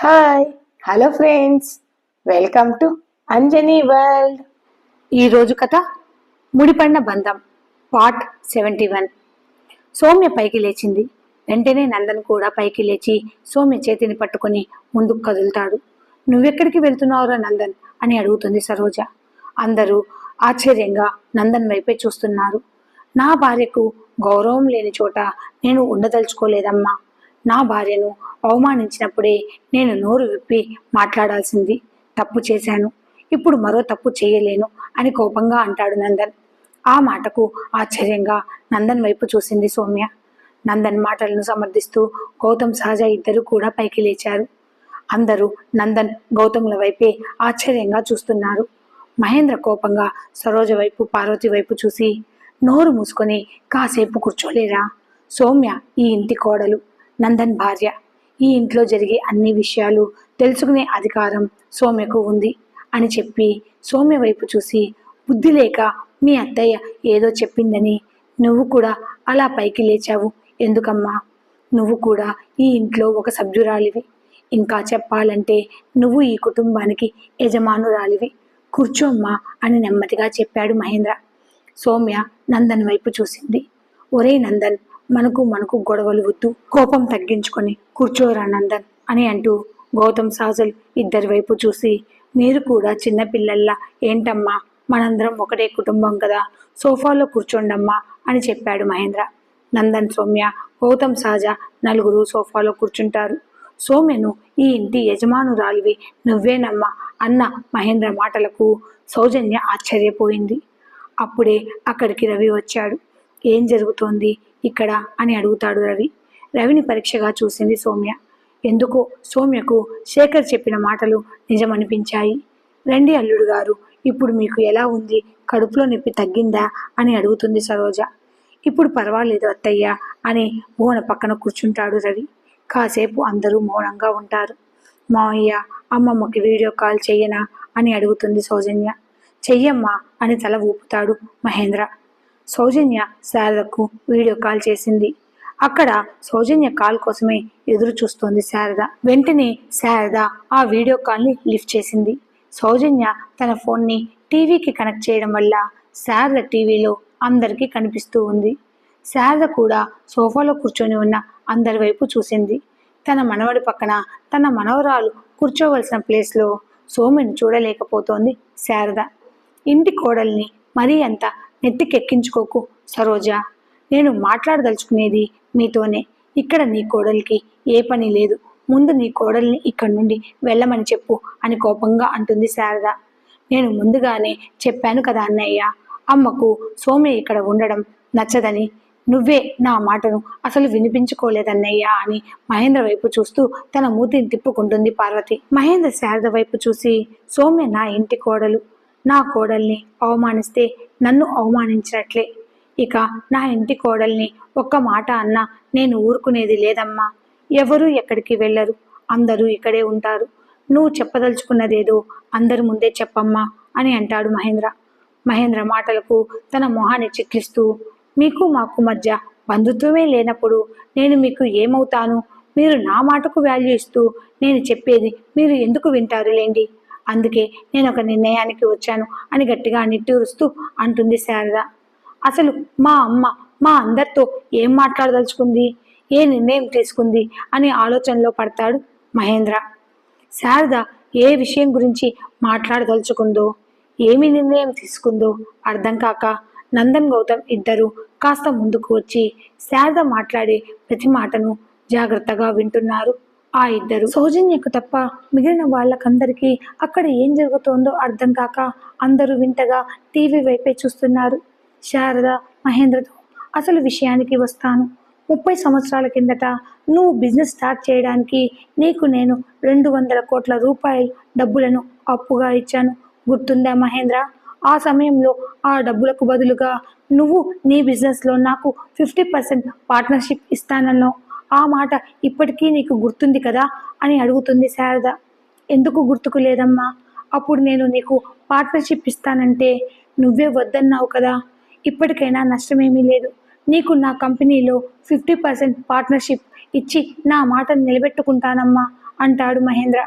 Hi hello friends, welcome to Anjani world. ఈరోజు కథ ముడిపడిన బంధం పార్ట్ 71. సౌమ్య పైకి లేచింది. వెంటనే నందన్ కూడా పైకి లేచి సౌమ్య చేతిని పట్టుకొని ముందుకు కదులుతాడు. నువ్వెక్కడికి వెళ్తున్నావురా నందన్ అని అడుగుతుంది సరోజ. అందరూ ఆశ్చర్యంగా నందన్ వైపే చూస్తున్నారు. నా భార్యకు గౌరవం లేని చోట నేను ఉండదలుచుకోలేదమ్మా. నా భార్యను అవమానించినప్పుడే నేను నోరు విప్పి మాట్లాడాల్సింది. తప్పు చేశాను, ఇప్పుడు మరో తప్పు చేయలేను అని కోపంగా అంటాడు నందన్. ఆ మాటకు ఆశ్చర్యంగా నందన్ వైపు చూసింది సౌమ్య. నందన్ మాటలను సమర్థిస్తూ గౌతమ్ సహజ ఇద్దరు కూడా పైకి లేచారు. అందరూ నందన్ గౌతమ్ల వైపే ఆశ్చర్యంగా చూస్తున్నారు. మహేంద్ర కోపంగా సరోజ వైపు పార్వతి వైపు చూసి, నోరు మూసుకొని కాసేపు కూర్చోలేరా? సౌమ్య ఈ ఇంటి కోడలు, నందన్ భార్య. ఈ ఇంట్లో జరిగే అన్ని విషయాలు తెలుసుకునే అధికారం సౌమ్యకు ఉంది అని చెప్పి సౌమ్య వైపు చూసి, బుద్ధి లేక మీ అత్తయ్య ఏదో చెప్పిందని నువ్వు కూడా అలా పైకి లేచావు ఎందుకమ్మా? నువ్వు కూడా ఈ ఇంట్లో ఒక సభ్యురాలివి. ఇంకా చెప్పాలంటే నువ్వు ఈ కుటుంబానికి యజమానురాలివి. కూర్చోమ్మా అని నెమ్మదిగా చెప్పాడు మహేంద్ర. సౌమ్య నందన్ వైపు చూసింది. ఒరే నందన్, మనకు గొడవలు వద్దు, కోపం తగ్గించుకొని కూర్చోరా నందన్ అని అంటూ గౌతమ్ సాజల్ ఇద్దరి వైపు చూసి, మీరు కూడా చిన్నపిల్లల్లా ఏంటమ్మా, మనందరం ఒకటే కుటుంబం కదా, సోఫాలో కూర్చోండమ్మా అని చెప్పాడు మహేంద్ర. నందన్, సౌమ్య, గౌతమ్ సహజ నలుగురు సోఫాలో కూర్చుంటారు. సౌమ్యను ఈ ఇంటి యజమానురాలివి నువ్వేనమ్మా అన్న మహేంద్ర మాటలకు సౌజన్య ఆశ్చర్యపోయింది. అప్పుడే అక్కడికి రవి వచ్చాడు. ఏం జరుగుతోంది ఇక్కడ అని అడుగుతాడు రవి. రవిని పరీక్షగా చూసింది సౌమ్య. ఎందుకో సౌమ్యకు శేఖర్ చెప్పిన మాటలు నిజమనిపించాయి. రండి అల్లుడు గారు, ఇప్పుడు మీకు ఎలా ఉంది? కడుపులో నొప్పి తగ్గిందా అని అడుగుతుంది సరోజ. ఇప్పుడు పర్వాలేదు అత్తయ్య అని మోహన పక్కన కూర్చుంటాడు రవి. కాసేపు అందరూ మౌనంగా ఉంటారు. మావయ్య, అమ్మమ్మకి వీడియో కాల్ చెయ్యనా అని అడుగుతుంది సౌజన్య. చెయ్యమ్మా అని తల ఊపుతాడు మహేంద్ర. సౌజన్య శారదకు వీడియో కాల్ చేసింది. అక్కడ సౌజన్య కాల్ కోసమే ఎదురు చూస్తోంది శారద. వెంటనే శారద ఆ వీడియో కాల్ని లిఫ్ట్ చేసింది. సౌజన్య తన ఫోన్ని టీవీకి కనెక్ట్ చేయడం వల్ల శారద టీవీలో అందరికీ కనిపిస్తూ ఉంది. శారద కూడా సోఫాలో కూర్చొని ఉన్న అందరి వైపు చూసింది. తన మనవడి పక్కన తన మనవరాలు కూర్చోవలసిన ప్లేస్లో సౌమ్యను చూడలేకపోతోంది శారద. ఇంటి కోడల్ని మరీ అంత నెత్తికెక్కించుకోకు సరోజ. నేను మాట్లాడదలుచుకునేది మీతోనే. ఇక్కడ నీ కోడలికి ఏ పని లేదు. ముందు నీ కోడల్ని ఇక్కడి నుండి వెళ్ళమని చెప్పు అని కోపంగా అంటుంది శారద. నేను ముందుగానే చెప్పాను కదా అన్నయ్య, అమ్మకు సౌమ్య ఇక్కడ ఉండడం నచ్చదని. నువ్వే నా మాటను అసలు వినిపించుకోలేదన్నయ్య అని మహేంద్ర వైపు చూస్తూ తన మూతిని తిప్పుకుంటుంది పార్వతి. మహేంద్ర శారద వైపు చూసి, సౌమ్య నా ఇంటి కోడలు. నా కోడల్ని అవమానిస్తే నన్ను అవమానించినట్లే. ఇక నా ఇంటి కోడల్ని ఒక్క మాట అన్నా నేను ఊరుకునేది లేదమ్మా. ఎవరూ ఎక్కడికి వెళ్ళరు, అందరూ ఇక్కడే ఉంటారు. నువ్వు చెప్పదలుచుకున్నదేదో అందరి ముందే చెప్పమ్మా అని అంటాడు మహేంద్ర. మహేంద్ర మాటలకు తన మొహాన్ని చిట్లిస్తూ, మీకు మాకు మధ్య బంధుత్వమే లేనప్పుడు నేను మీకు ఏమవుతాను? మీరు నా మాటకు వాల్యూ ఇస్తూ నేను చెప్పేది మీరు ఎందుకు వింటారు లేండి. అందుకే నేను ఒక నిర్ణయానికి వచ్చాను అని గట్టిగా నిట్టూరుస్తూ అంటుంది శారద. అసలు మా అమ్మ మా అందరితో ఏం మాట్లాడదలుచుకుంది, ఏ నిర్ణయం తీసుకుంది అని ఆలోచనలో పడతాడు మహేంద్ర. శారద ఏ విషయం గురించి మాట్లాడదలుచుకుందో, ఏమి నిర్ణయం తీసుకుందో అర్థం కాక నందన్, గౌతమ్ ఇద్దరు కాస్త ముందుకు వచ్చి శారద మాట్లాడే ప్రతి మాటను జాగ్రత్తగా వింటున్నారు. ఆ ఇద్దరు సౌజన్యకు తప్ప మిగిలిన వాళ్ళకందరికీ అక్కడ ఏం జరుగుతోందో అర్థం కాక అందరూ వింతగా టీవీ వైపే చూస్తున్నారు. శారద మహేంద్రతో అసలు విషయానికి వస్తాను. 30 సంవత్సరాల కిందట నువ్వు బిజినెస్ స్టార్ట్ చేయడానికి నీకు నేను 200 కోట్ల రూపాయలు డబ్బులను అప్పుగా ఇచ్చాను, గుర్తుందా మహేంద్ర? ఆ సమయంలో ఆ డబ్బులకు బదులుగా నువ్వు నీ బిజినెస్లో నాకు 50% పార్ట్నర్షిప్ ఇస్తానన్నావు. ఆ మాట ఇప్పటికీ నీకు గుర్తుంది కదా అని అడుగుతుంది శారద. ఎందుకు గుర్తుకు లేదమ్మా? అప్పుడు నేను నీకు పార్ట్నర్షిప్ ఇస్తానంటే నువ్వే వద్దన్నావు కదా. ఇప్పటికైనా నష్టమేమీ లేదు. నీకు నా కంపెనీలో 50% పార్ట్నర్షిప్ ఇచ్చి నా మాటను నిలబెట్టుకుంటానమ్మా అంటాడు మహేంద్ర.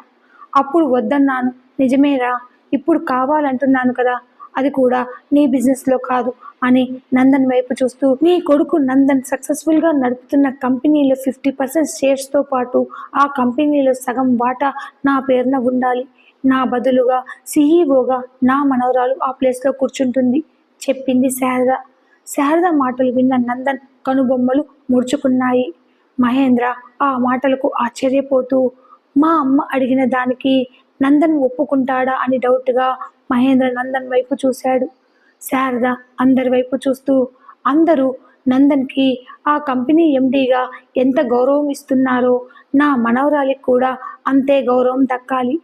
అప్పుడు వద్దన్నాను, నిజమేరా, ఇప్పుడు కావాలంటున్నాను కదా, అది కూడా నీ బిజినెస్లో కాదు అని నందన్ వైపు చూస్తూ, నీ కొడుకు నందన్ సక్సెస్ఫుల్గా నడుపుతున్న కంపెనీలో 50% షేర్స్తో పాటు ఆ కంపెనీలో సగం వాటా నా పేరున ఉండాలి. నా బదులుగా సీఈఓగా నా మనవరాలు ఆ ప్లేస్లో కూర్చుంటుంది, చెప్పింది శారద. శారద మాటలు విన్న నందన్ కనుబొమ్మలు ముడుచుకున్నాయి. మహేంద్ర ఆ మాటలకు ఆశ్చర్యపోతూ, మా అమ్మ అడిగిన దానికి నందన్ ఒప్పుకుంటాడా అని డౌట్గా మహేంద్ర నందన్ వైపు చూశాడు. శారద అందరి వైపు చూస్తూ, అందరూ నందన్కి ఆ కంపెనీ ఎండీగా ఎంత గౌరవం ఇస్తున్నారో నా మనవరాలికి కూడా అంతే గౌరవం దక్కాలి.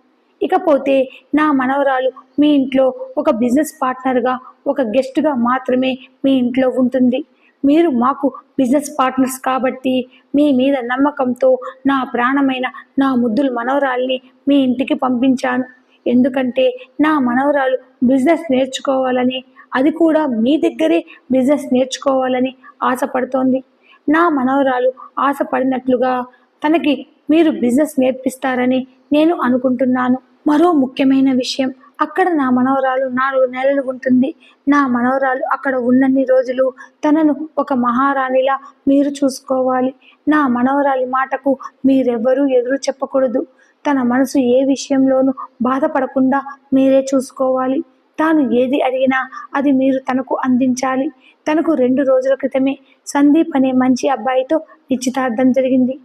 ఇకపోతే నా మనవరాలు మీ ఇంట్లో ఒక బిజినెస్ పార్ట్నర్గా, ఒక గెస్ట్గా మాత్రమే మీ ఇంట్లో ఉంటుంది. మీరు మాకు బిజినెస్ పార్ట్నర్స్ కాబట్టి మీ మీద నమ్మకంతో నా ప్రాణమైన నా ముద్దుల మనవరాల్ని మీ ఇంటికి పంపించాను. ఎందుకంటే నా మనవరాలు బిజినెస్ నేర్చుకోవాలని, అది కూడా మీ దగ్గరే బిజినెస్ నేర్చుకోవాలని ఆశపడుతోంది. నా మనవరాలు ఆశపడినట్లుగా తనకి మీరు బిజినెస్ నేర్పిస్తారని నేను అనుకుంటున్నాను. మరో ముఖ్యమైన విషయం, అక్కడ నా మనవరాలు 4 నెలలు ఉంటుంది. నా మనవరాలు అక్కడ ఉన్నన్ని రోజులు తనను ఒక మహారాణిలా మీరు చూసుకోవాలి. నా మనవరాలి మాటకు మీరెవ్వరూ ఎదురు చెప్పకూడదు. తన మనసు ఏ విషయంలోనూ బాధపడకుండా మీరే చూసుకోవాలి. తాను ఏది అడిగినా అది మీరు తనకు అందించాలి. తనకు 2 రోజుల క్రితమే సందీప్ అనే మంచి అబ్బాయితో నిశ్చితార్థం జరిగింది.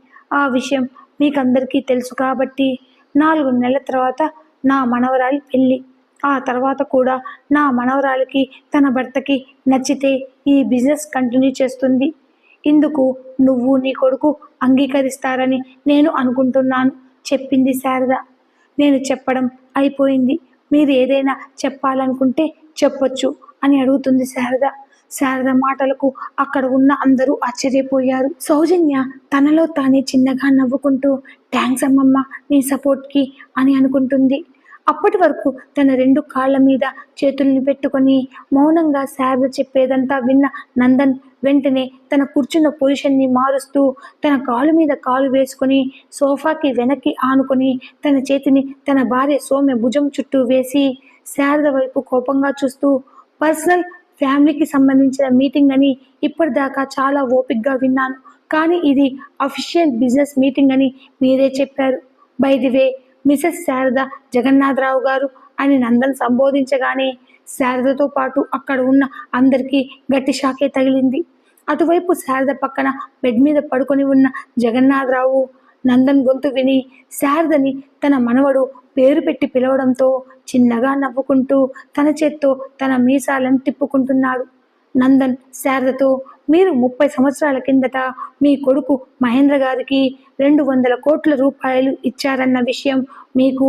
ఆ విషయం మీకందరికీ తెలుసు కాబట్టి 4 నెలల తర్వాత నా మనవరాలి పెళ్ళి. ఆ తర్వాత కూడా నా మనవరాలికి తన భర్తకి నచ్చితే ఈ బిజినెస్ కంటిన్యూ చేస్తుంది. ఇందుకు నువ్వు నీ కొడుకు అంగీకరిస్తారని నేను అనుకుంటున్నాను, చెప్పింది శారద. నేను చెప్పడం అయిపోయింది, మీరు ఏదైనా చెప్పాలనుకుంటే చెప్పొచ్చు అని అడుగుతుంది శారద. శారద మాటలకు అక్కడ ఉన్న అందరూ ఆశ్చర్యపోయారు. సౌజన్య తనలో తానే చిన్నగా నవ్వుకుంటూ, థ్యాంక్స్ అమ్మమ్మ నీ సపోర్ట్కి అని అనుకుంటుంది. అప్పటి వరకు తన 2 కాళ్ళ మీద చేతుల్ని పెట్టుకొని మౌనంగా శారద చెప్పేదంతా విన్న నందన్ వెంటనే తన కూర్చున్న పొజిషన్ని మారుస్తూ తన కాలు మీద కాలు వేసుకొని సోఫాకి వెనక్కి ఆనుకొని తన చేతిని తన భార్య సౌమ్య భుజం చుట్టూ వేసి శారద వైపు కోపంగా చూస్తూ, పర్సనల్ ఫ్యామిలీకి సంబంధించిన మీటింగ్ అని ఇప్పటిదాకా చాలా ఓపిక్గా విన్నాను, కానీ ఇది అఫీషియల్ బిజినెస్ మీటింగ్ అని మీరే చెప్పారు. By the way Mrs Sharada Jagannatharao గారు అని నందన్ సంబోధించగానే శారదతో పాటు అక్కడ ఉన్న అందరికీ గట్టి షాకే తగిలింది. అటువైపు శారద పక్కన బెడ్ మీద పడుకొని ఉన్న జగన్నాథరావు నందన్ గొంతు విని శారదని తన మనవడు పేరు పెట్టి పిలవడంతో చిన్నగా నవ్వుకుంటూ తన చేత్తో తన మీసాలను తిప్పుకుంటున్నాడు. నందన్ శారదతో, మీరు 30 సంవత్సరాల కిందట మీ కొడుకు మహేంద్ర గారికి 200 కోట్ల రూపాయలు ఇచ్చారన్న విషయం మీకు,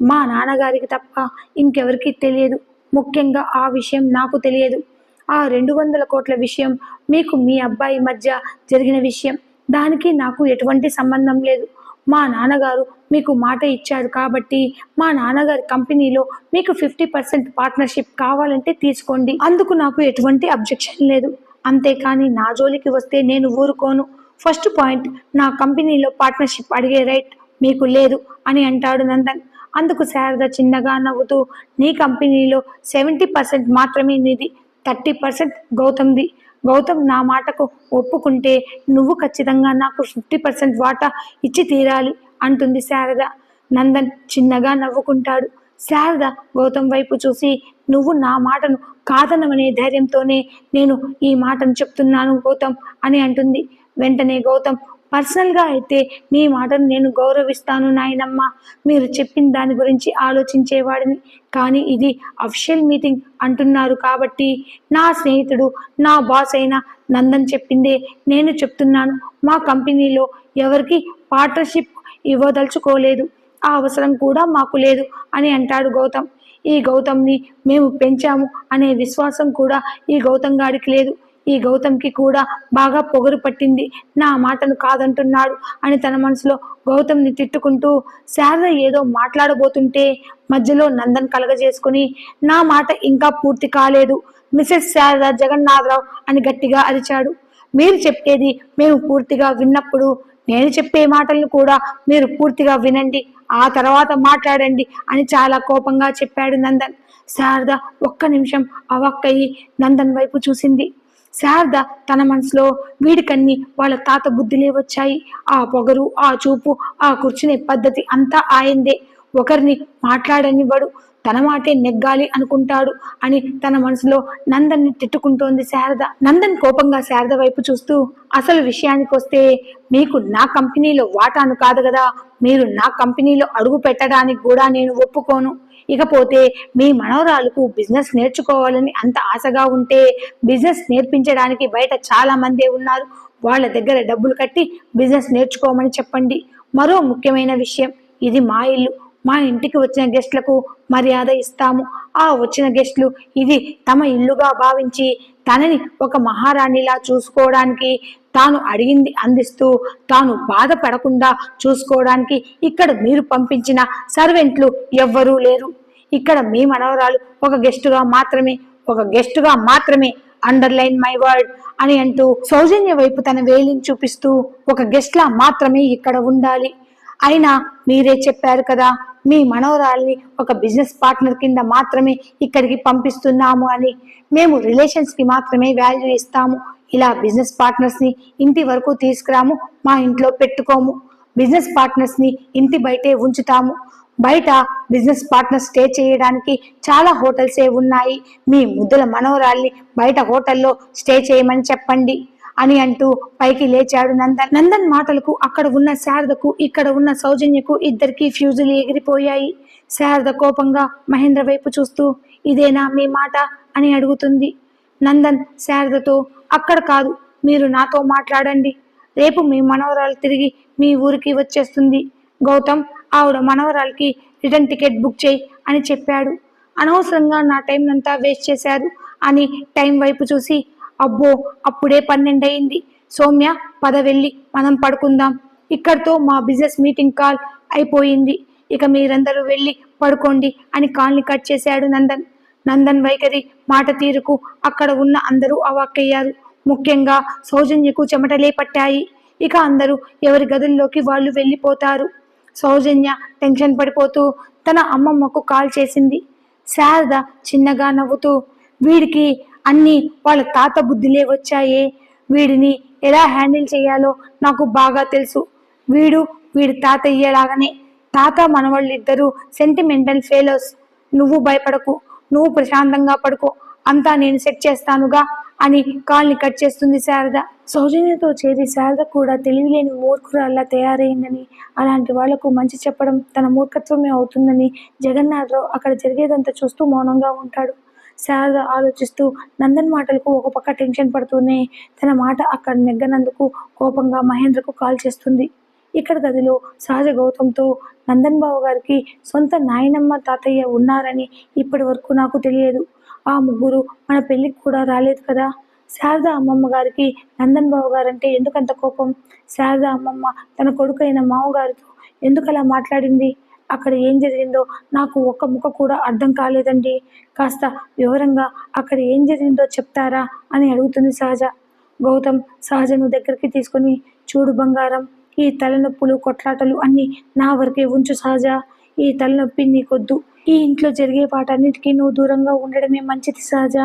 మా నాన్నగారికి తప్ప ఇంకెవరికీ తెలియదు. ముఖ్యంగా ఆ విషయం నాకు తెలియదు. ఆ 200 కోట్ల విషయం మీకు మీ అబ్బాయి మధ్య జరిగిన విషయం. దానికి నాకు ఎటువంటి సంబంధం లేదు. మా నాన్నగారు మీకు మాట ఇచ్చాడు కాబట్టి మా నాన్నగారి కంపెనీలో మీకు 50% పార్ట్నర్షిప్ కావాలంటే తీసుకోండి, అందుకు నాకు ఎటువంటి అబ్జెక్షన్ లేదు. అంతేకాని నా జోలికి వస్తే నేను ఊరుకోను. ఫస్ట్ పాయింట్, నా కంపెనీలో పార్ట్నర్షిప్ అడిగే రైట్ మీకు లేదు అని అంటాడు నందన్. అందుకు శారద చిన్నగా నవ్వుతూ, నీ కంపెనీలో 70% మాత్రమే నీది, 30% గౌతమ్ది. గౌతమ్ నా మాటకు ఒప్పుకుంటే నువ్వు ఖచ్చితంగా నాకు 50% వాటా ఇచ్చి తీరాలి అంటుంది శారద. నందన్ చిన్నగా నవ్వుకుంటాడు. శారద గౌతమ్ వైపు చూసి, నువ్వు నా మాటను కాదనమనే ధైర్యంతోనే నేను ఈ మాటను చెప్తున్నాను గౌతమ్ అని అంటుంది. వెంటనే గౌతమ్, పర్సనల్గా అయితే మీ మాటను నేను గౌరవిస్తాను నాయనమ్మ, మీరు చెప్పిన దాని గురించి ఆలోచించేవాడిని. కానీ ఇది అఫీషియల్ మీటింగ్ అంటున్నారు కాబట్టి నా స్నేహితుడు, నా బాస్ అయిన నందన్ చెప్పిందే నేను చెప్తున్నాను. మా కంపెనీలో ఎవరికి పార్ట్నర్షిప్ ఇవ్వదలుచుకోలేదు, ఆ అవసరం కూడా మాకు లేదు అని అంటాడు గౌతమ్. ఈ గౌతమ్ని మేము పెంచాము అనే విశ్వాసం కూడా ఈ గౌతమ్ గారికి లేదు. ఈ గౌతమ్కి కూడా బాగా పొగరు పట్టింది, నా మాటను కాదంటున్నాడు అని తన మనసులో గౌతమ్ని తిట్టుకుంటూ శారద ఏదో మాట్లాడబోతుంటే మధ్యలో నందన్ కలగజేసుకుని, నా మాట ఇంకా పూర్తి కాలేదు మిసెస్ శారద జగన్నాథరావు అని గట్టిగా అరిచాడు. మీరు చెప్పేది మేము పూర్తిగా విన్నప్పుడు నేను చెప్పే మాటలను కూడా మీరు పూర్తిగా వినండి, ఆ తర్వాత మాట్లాడండి అని చాలా కోపంగా చెప్పాడు నందన్. శారద ఒక్క నిమిషం అవాక్కయ్యి నందన్ వైపు చూసింది. శారద తన మనసులో వీడికన్ని వాళ్ళ తాత బుద్ధిలే వచ్చాయి. ఆ పొగరు, ఆ చూపు, ఆ కూర్చునే పద్ధతి అంతా ఆయందే. ఒకరిని మాట్లాడనివ్వడు, తన మాటే నెగ్గాలి అనుకుంటాడు అని తన మనసులో నందన్ని తిట్టుకుంటోంది శారద. నందన్ కోపంగా శారద వైపు చూస్తూ, అసలు విషయానికి వస్తే మీకు నా కంపెనీలో వాటాను కాదు కదా, మీరు నా కంపెనీలో అడుగు పెట్టడానికి కూడా నేను ఒప్పుకోను. ఇకపోతే మీ మనవరాలకు బిజినెస్ నేర్చుకోవాలని అంత ఆశగా ఉంటే బిజినెస్ నేర్పించడానికి బయట చాలా మందే ఉన్నారు, వాళ్ళ దగ్గర డబ్బులు కట్టి బిజినెస్ నేర్చుకోమని చెప్పండి. మరో ముఖ్యమైన విషయం, ఇది మా ఇల్లు, మా ఇంటికి వచ్చిన గెస్ట్లకు మర్యాద ఇస్తాము. ఆ వచ్చిన గెస్ట్లు ఇది తమ ఇల్లుగా భావించి తనని ఒక మహారాణిలా చూసుకోవడానికి, తాను అడిగింది అందిస్తూ తాను బాధపడకుండా చూసుకోవడానికి ఇక్కడ మీరు పంపించిన సర్వెంట్లు ఎవ్వరూ లేరు. ఇక్కడ మీ మనవరాలు ఒక గెస్టుగా మాత్రమే అండర్లైన్ మై వర్డ్ అని అంటూ సౌజన్య వైపు తన వేలిని చూపిస్తూ, ఒక గెస్ట్ లా మాత్రమే ఇక్కడ ఉండాలి. అయినా మీరే చెప్పారు కదా, మీ మనవరాల్ని ఒక బిజినెస్ పార్ట్నర్ కింద మాత్రమే ఇక్కడికి పంపిస్తున్నాము అని. మేము రిలేషన్స్ కి మాత్రమే వాల్యూ ఇస్తాము, ఇలా బిజినెస్ పార్ట్నర్స్ ని ఇంటి వరకు తీసుకురాము, మా ఇంట్లో పెట్టుకోము. బిజినెస్ పార్ట్నర్స్ ని ఇంటి బయటే ఉంచుతాము. బయట బిజినెస్ పార్ట్నర్ స్టే చేయడానికి చాలా హోటల్సే ఉన్నాయి, మీ ముద్దుల మనవరాల్ని బయట హోటల్లో స్టే చేయమని చెప్పండి అని అంటూ పైకి లేచాడు నందన్. నందన్ మాటలకు అక్కడ ఉన్న శారదకు, ఇక్కడ ఉన్న సౌజన్యకు ఇద్దరికి ఫ్యూజులు ఎగిరిపోయాయి. శారద కోపంగా మహేంద్ర వైపు చూస్తూ, ఇదేనా మీ మాట అని అడుగుతుంది. నందన్ శారదతో, అక్కడ కాదు, మీరు నాతో మాట్లాడండి. రేపు మీ మనవరాలు తిరిగి మీ ఊరికి వచ్చేస్తుంది. గౌతమ్, ఆవిడ మనవరాలకి రిటర్న్ టికెట్ బుక్ చేయి అని చెప్పాడు. అనవసరంగా నా టైం అంతా వేస్ట్ చేశారు అని టైం వైపు చూసి, అబ్బో అప్పుడే 12 అయింది. సౌమ్య, పద వెళ్ళి మనం పడుకుందాం. ఇక్కడితో మా బిజినెస్ మీటింగ్ కాల్ అయిపోయింది, ఇక మీరందరూ వెళ్ళి పడుకోండి అని కాల్ని కట్ చేశాడు నందన్. నందన్ వైఖరి, మాట తీరుకు అక్కడ ఉన్న అందరూ అవాక్కయ్యారు. ముఖ్యంగా సౌజన్యకు చెమటలే పట్టాయి. ఇక అందరూ ఎవరి గదుల్లోకి వాళ్ళు వెళ్ళిపోతారు. సౌజన్య టెన్షన్ పడిపోతూ తన అమ్మమ్మకు కాల్ చేసింది. శారద చిన్నగా నవ్వుతూ, వీడికి అన్నీ వాళ్ళ తాత బుద్ధిలే వచ్చాయే, వీడిని ఎలా హ్యాండిల్ చేయాలో నాకు బాగా తెలుసు. వీడి తాతయ్యలాగానే. తాత మనవాళ్ళిద్దరూ సెంటిమెంటల్ ఫెలోస్. నువ్వు భయపడకు, నువ్వు ప్రశాంతంగా పడుకో, అంతా నేను సెట్ చేస్తానుగా అని కాల్ని కట్ చేస్తుంది శారద. సౌజన్యతో చేరి శారద కూడా తెలివిలేని మూర్ఖురాల్లా తయారైందని, అలాంటి వాళ్లకు మంచి చెప్పడం తన మూర్ఖత్వమే అవుతుందని జగన్నాథరావు అక్కడ జరిగేదంతా చూస్తూ మౌనంగా ఉంటాడు. శారద ఆలోచిస్తూ నందన్ మాటలకు ఒక పక్క టెన్షన్ పడుతూనే తన మాట అక్కడ నెగ్గనందుకు కోపంగా మహేంద్రకు కాల్ చేస్తుంది. ఇక్కడ గదిలో సహజ గౌతంతో, నందన్ బావ గారికి సొంత నాయనమ్మ తాతయ్య ఉన్నారని ఇప్పటి వరకు నాకు తెలియదు. ఆ ముగ్గురు మన పెళ్లికి కూడా రాలేదు కదా. శారద అమ్మమ్మ గారికి నందన్ బావ గారంటే ఎందుకంత కోపం? శారద అమ్మమ్మ తన కొడుకైన మామగారితో ఎందుకలా మాట్లాడింది? అక్కడ ఏం జరిగిందో నాకు ఒక్క ముక్క కూడా అర్థం కాలేదండి. కాస్త వివరంగా అక్కడ ఏం జరిగిందో చెప్తారా అని అడుగుతుంది సహజ. గౌతమ్ సహజను దగ్గరికి తీసుకొని, చూడు బంగారం, ఈ తలనొప్పులు కొట్లాటలు అన్నీ నా వరకే ఉంచు సహజ. ఈ తలనొప్పి నీకొద్దు. ఈ ఇంట్లో జరిగే వాటన్నిటికీ నువ్వు దూరంగా ఉండడమే మంచిది సహజ.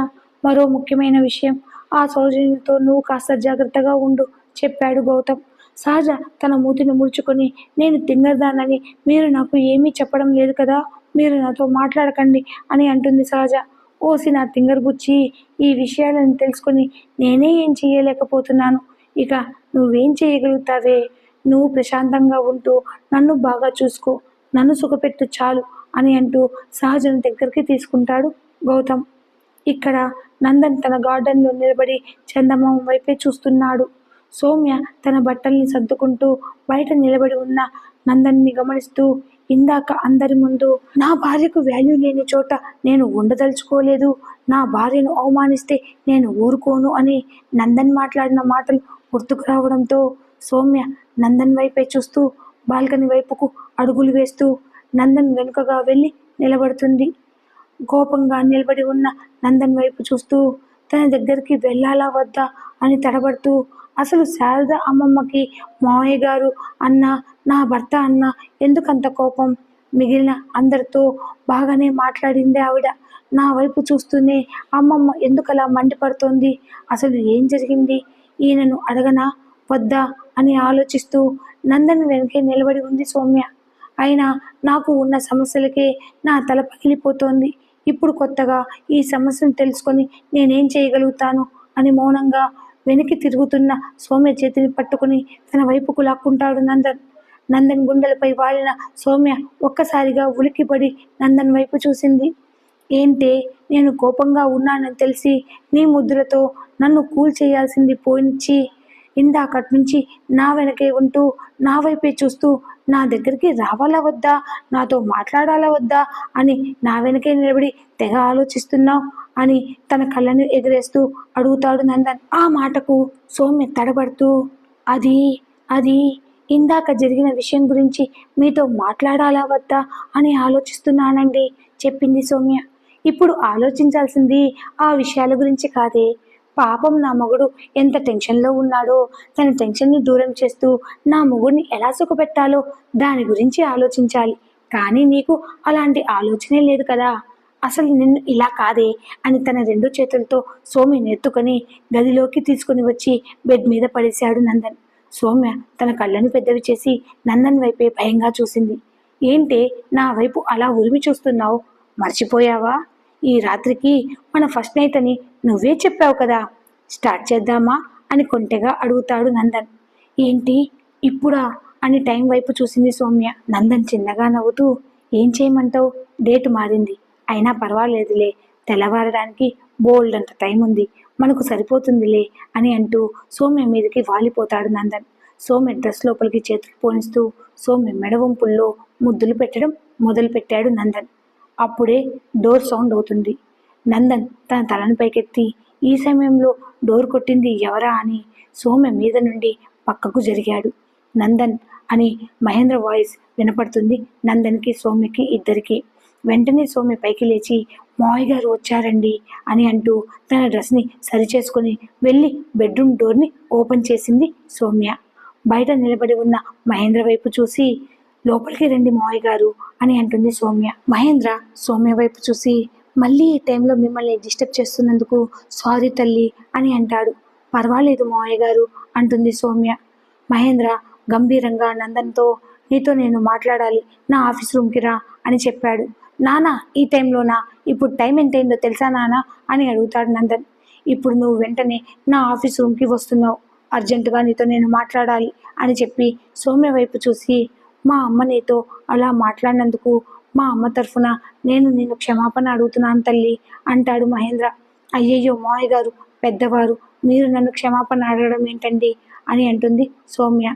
మరో ముఖ్యమైన విషయం, ఆ సౌజన్యంతో నువ్వు కాస్త జాగ్రత్తగా ఉండు చెప్పాడు గౌతమ్. సహజ తన మూతిని ముడుచుకొని, నేను తింగరదానని మీరు నాకు ఏమీ చెప్పడం లేదు కదా, మీరు నాతో మాట్లాడకండి అని అంటుంది సహజ. ఓసి నా తింగరబుచ్చి, ఈ విషయాలను తెలుసుకొని నేనే ఏం చేయలేకపోతున్నాను, ఇక నువ్వేం చేయగలుగుతావే? నువ్వు ప్రశాంతంగా ఉంటూ నన్ను బాగా చూసుకో, నన్ను సుఖపెట్టు చాలు అని అంటూ సహజను దగ్గరికి తీసుకుంటాడు గౌతమ్. ఇక్కడ నందన్ తన గార్డెన్లో నిలబడి చందమామ వైపే చూస్తున్నాడు. సౌమ్య తన బట్టల్ని సర్దుకుంటూ బయట నిలబడి ఉన్న నందన్ని గమనిస్తూ, ఇందాక అందరి ముందు నా భార్యకు వాల్యూ లేని చోట నేను ఉండదలుచుకోలేదు, నా భార్యను అవమానిస్తే నేను ఊరుకోను అని నందన్ మాట్లాడిన మాటలు గుర్తుకు రావడంతో సౌమ్య నందన్ వైపే చూస్తూ బాల్కనీ వైపుకు అడుగులు వేస్తూ నందన్ వెనుకగా వెళ్ళి నిలబడుతుంది. కోపంగా నిలబడి ఉన్న నందన్ వైపు చూస్తూ తన దగ్గరికి వెళ్ళాలా వద్దా అని తడబడుతూ అసలు శారద అమ్మమ్మకి మావయ్య గారు అన్న, నా భర్త అన్న ఎందుకంత కోపం? మిగిలిన అందరితో బాగానే మాట్లాడింది ఆవిడ. నా వైపు చూస్తూనే అమ్మమ్మ ఎందుకలా మండిపడుతోంది? అసలు ఏం జరిగింది? ఈయనను అడగనా వద్దా అని ఆలోచిస్తూ నందన్ వెనకే నిలబడి ఉంది సౌమ్య. అయినా నాకు ఉన్న సమస్యలకే నా తల పగిలిపోతోంది. ఇప్పుడు కొత్తగా ఈ సమస్యను తెలుసుకొని నేనేం చేయగలుగుతాను అని మౌనంగా వెనక్కి తిరుగుతున్న సౌమ్య చేతిని పట్టుకుని తన వైపుకు లాక్కుంటాడు నందన్. నందన్ గుండెలపై వాలిన సౌమ్య ఒక్కసారిగా ఉలిక్కిపడి నందన్ వైపు చూసింది. ఏంటే, నేను కోపంగా ఉన్నానని తెలిసి నీ ముద్దులతో నన్ను కూల్ చేయాల్సింది పోనిచ్చి ఇందాకటి నుంచి నా వెనకే ఉంటూ నా వైపే చూస్తూ నా దగ్గరికి రావాలా వద్దా, నాతో మాట్లాడాలా వద్దా అని నా వెనకే నిలబడి తెగ ఆలోచిస్తున్నావు అని తన కళ్ళని ఎగరేస్తూ అడుగుతాడు నందన్. ఆ మాటకు సౌమ్య తడబడుతూ అది అది ఇందాక జరిగిన విషయం గురించి మీతో మాట్లాడాలా వద్దా అని ఆలోచిస్తున్నానండి చెప్పింది సౌమ్య. ఇప్పుడు ఆలోచించాల్సింది ఆ విషయాల గురించి కాదే, పాపం నా మొగుడు ఎంత టెన్షన్లో ఉన్నాడో తన టెన్షన్ని దూరం చేస్తూ నా మొగుడిని ఎలా సుఖపెట్టాలో దాని గురించి ఆలోచించాలి. కానీ నీకు అలాంటి ఆలోచనే లేదు కదా. అసలు నిన్ను ఇలా కాదే అని తన 2 చేతులతో సౌమ్యని ఎత్తుకొని గదిలోకి తీసుకుని వచ్చి బెడ్ మీద పడేశాడు నందన్. సౌమ్య తన కళ్ళను పెద్దవి చేసి నందన్ వైపే భయంగా చూసింది. ఏంటే నా వైపు అలా ఉరిమి చూస్తున్నావు? మర్చిపోయావా? ఈ రాత్రికి మన ఫస్ట్ నైట్ అని నువ్వే చెప్పావు కదా, స్టార్ట్ చేద్దామా అని కొంటెగా అడుగుతాడు నందన్. ఏంటి ఇప్పుడా అని టైం వైపు చూసింది సౌమ్య. నందన్ చిన్నగా నవ్వుతూ ఏం చేయమంటావు, డేట్ మారింది, అయినా పర్వాలేదులే, తెల్లవారడానికి బోల్డ్ అంత టైం ఉంది, మనకు సరిపోతుందిలే అని అంటూ సౌమ్య మీదకి వాలిపోతాడు నందన్. సౌమ్య డ్రెస్ లోపలికి చేతులు పోనిస్తూ సౌమ్య మెడవంపుల్లో ముద్దులు పెట్టడం మొదలు పెట్టాడు నందన్. అప్పుడే డోర్ సౌండ్ అవుతుంది. నందన్ తన తలను పైకెత్తి ఈ సమయంలో డోర్ కొట్టింది ఎవరా అని సౌమ్య మీద నుండి పక్కకు జరిగాడు. నందన్ అని మహేంద్ర వాయిస్ వినపడుతుంది నందన్కి సౌమ్యకి ఇద్దరికి. వెంటనే సౌమ్య పైకి లేచి మావయ్య గారు వచ్చారండి అని అంటూ తన డ్రెస్ని సరిచేసుకొని వెళ్ళి బెడ్రూమ్ డోర్ని ఓపెన్ చేసింది సౌమ్య. బయట నిలబడి ఉన్న మహేంద్ర వైపు చూసి లోపలికి రండి మావయ్య గారు అని అంటుంది సౌమ్య. మహేంద్ర సౌమ్య వైపు చూసి మళ్ళీ ఈ టైంలో మిమ్మల్ని డిస్టర్బ్ చేస్తున్నందుకు సారీ తల్లి అని అంటాడు. పర్వాలేదు మావయ్య గారు అంటుంది సౌమ్య. మహేంద్ర గంభీరంగా నందన్తో నీతో నేను మాట్లాడాలి, నా ఆఫీస్ రూమ్కి రా అని చెప్పాడు. నానా ఈ టైంలోనా? ఇప్పుడు టైం ఎంతైందో తెలుసా నానా అని అడుగుతాడు నందన్. ఇప్పుడు నువ్వు వెంటనే నా ఆఫీస్ రూమ్కి వస్తున్నావు, అర్జెంటుగా నీతో నేను మాట్లాడాలి అని చెప్పి సౌమ్య వైపు చూసి మా అమ్మ నీతో అలా మాట్లాడినందుకు మా అమ్మ తరఫున నేను నిన్ను క్షమాపణ అడుగుతున్నాను తల్లి అంటాడు మహేంద్ర. అయ్యయ్యో మావయ్య గారు పెద్దవారు, మీరు నన్ను క్షమాపణ అడగడం ఏంటండి అని అంటుంది సౌమ్య.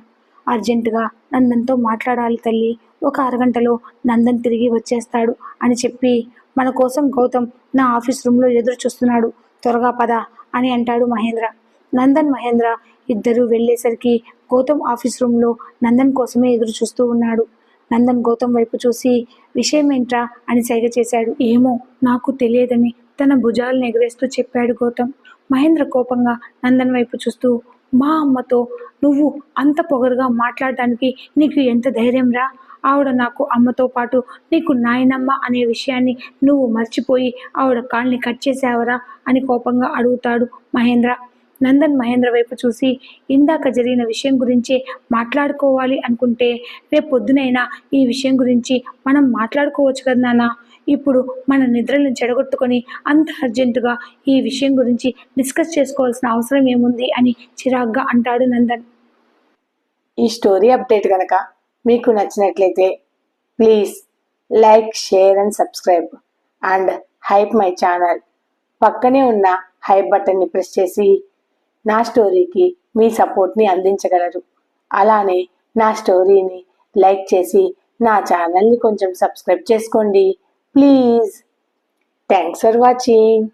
అర్జెంటుగా నందన్తో మాట్లాడాలి తల్లి, ఒక అరగంటలో నందన్ తిరిగి వచ్చేస్తాడు అని చెప్పి మన కోసం గౌతమ్ నా ఆఫీస్ రూమ్లో ఎదురు చూస్తున్నాడు, త్వరగా పద అని అంటాడు మహేంద్ర. నందన్ మహేంద్ర ఇద్దరూ వెళ్ళేసరికి గౌతమ్ ఆఫీస్ రూమ్లో నందన్ కోసమే ఎదురు చూస్తూ ఉన్నాడు. నందన్ గౌతమ్ వైపు చూసి విషయం ఏంట్రా అని సైగ చేశాడు. ఏమో నాకు తెలియదని తన భుజాలను ఎగరేస్తూ చెప్పాడు గౌతమ్. మహేంద్ర కోపంగా నందన్ వైపు చూస్తూ మా అమ్మతో నువ్వు అంత పొగరుగా మాట్లాడడానికి నీకు ఎంత ధైర్యం రా? ఆవిడ నాకు అమ్మతో పాటు నీకు నాయనమ్మ అనే విషయాన్ని నువ్వు మర్చిపోయి ఆవిడ కాల్ని కట్ చేసావరా అని కోపంగా అడుగుతాడు మహేంద్ర. నందన్ మహేంద్ర వైపు చూసి ఇందాక జరిగిన విషయం గురించి మాట్లాడుకోవాలి అనుకుంటే రేపు పొద్దునైనా ఈ విషయం గురించి మనం మాట్లాడుకోవచ్చు కదా నాన్న, ఇప్పుడు మన నిద్రలను చెడగొట్టుకొని అంత అర్జెంటుగా ఈ విషయం గురించి డిస్కస్ చేసుకోవాల్సిన అవసరం ఏముంది అని చిరాగ్గా అంటాడు నందన్. ఈ స్టోరీ అప్డేట్ కనుక మీకు నచ్చినట్లయితే please like, share and subscribe and hype my channel. పక్కనే ఉన్న హైప్ బటన్ని ప్రెస్ చేసి నా స్టోరీకి మీ సపోర్ట్ని అందించగలరు. అలానే నా స్టోరీని లైక్ చేసి నా ఛానల్ని కొంచెం సబ్స్క్రైబ్ చేసుకోండి ప్లీజ్. Thanks for watching.